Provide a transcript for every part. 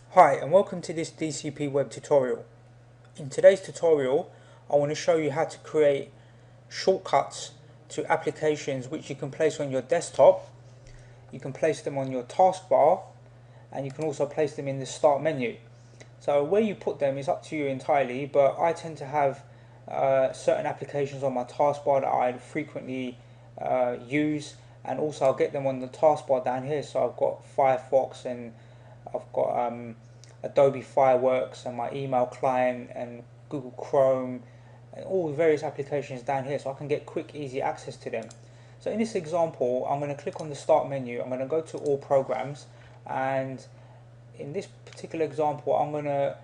Hi and welcome to this DCP web tutorial. In today's tutorial I want to show you how to create shortcuts to applications which you can place on your desktop. You can place them on your taskbar and you can also place them in the start menu. So where you put them is up to you entirely, but I tend to have certain applications on my taskbar that I frequently use, and also I'll get them on the taskbar down here. So I've got Firefox and I've got Adobe Fireworks and my email client and Google Chrome and all the various applications down here, so I can get quick easy access to them. So in this example I'm going to click on the start menu, I'm going to go to all programs, and in this particular example I'm going to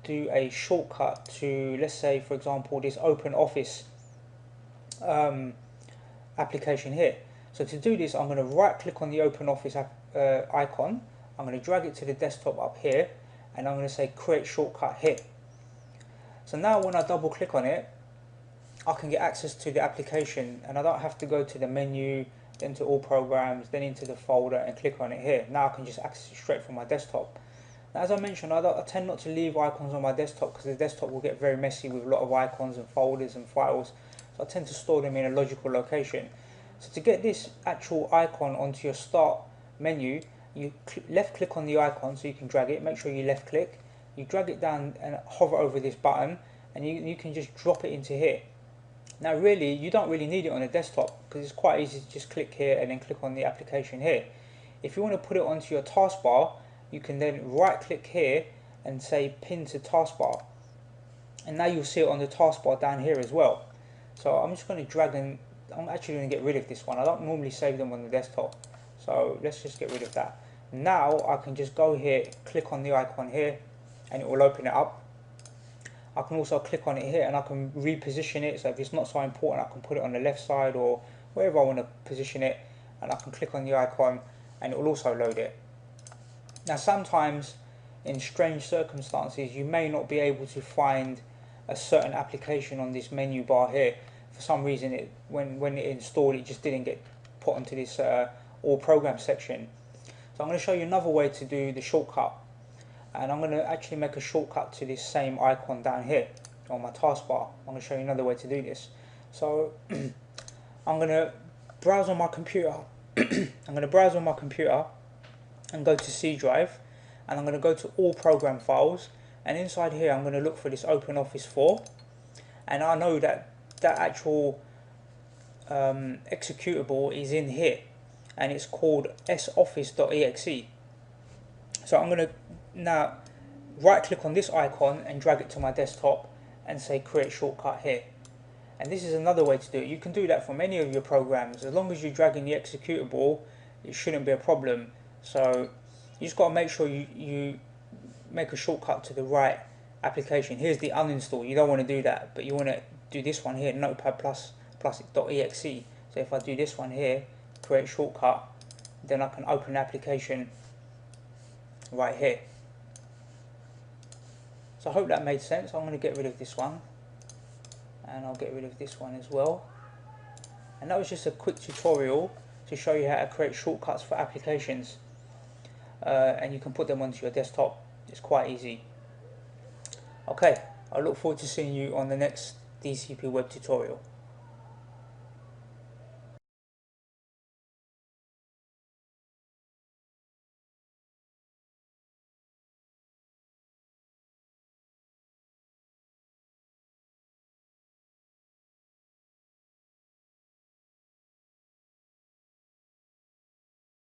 do a shortcut to, let's say for example, this Open Office application here. So to do this I'm going to right click on the Open Office icon, I'm going to drag it to the desktop up here, and I'm going to say create shortcut here. So now when I double click on it I can get access to the application and I don't have to go to the menu, then to all programs, then into the folder and click on it here. Now I can just access it straight from my desktop. Now, as I mentioned, I tend not to leave icons on my desktop because the desktop will get very messy with a lot of icons and folders and files, so I tend to store them in a logical location. So to get this actual icon onto your start menu, you left click on the icon so you can drag it. Make sure you left click, you drag it down and hover over this button, and you can just drop it into here. Now really you don't really need it on a desktop because it's quite easy to just click here and then click on the application here. If you want to put it onto your taskbar, you can then right click here and say pin to taskbar, and now you'll see it on the taskbar down here as well. So I'm just going to drag, and I'm actually going to get rid of this one. I don't normally save them on the desktop, so let's just get rid of that. Now I can just go here, click on the icon here, and it will open it up. I can also click on it here and I can reposition it, so if it's not so important I can put it on the left side or wherever I want to position it, and I can click on the icon and it will also load it. Now sometimes in strange circumstances you may not be able to find a certain application on this menu bar here. For some reason when it installed it just didn't get put onto this all programs section. So I'm going to show you another way to do the shortcut, and I'm going to actually make a shortcut to this same icon down here on my taskbar. I'm going to show you another way to do this. So I'm going to browse on my computer I'm going to browse on my computer and go to C drive, and I'm going to go to all program files, and inside here I'm going to look for this OpenOffice 4, and I know that that actual executable is in here and it's called soffice.exe. So I'm going to now right click on this icon and drag it to my desktop and say create shortcut here. And this is another way to do it. You can do that from any of your programs. As long as you're dragging the executable, it shouldn't be a problem. So you just got to make sure you make a shortcut to the right application. Here's the uninstall. You don't want to do that, but you want to do this one here, notepad++.exe. So if I do this one here, create shortcut, then I can open the application right here. So I hope that made sense. I'm going to get rid of this one, and I'll get rid of this one as well. And that was just a quick tutorial to show you how to create shortcuts for applications, and you can put them onto your desktop. It's quite easy. Okay, I look forward to seeing you on the next DCP web tutorial.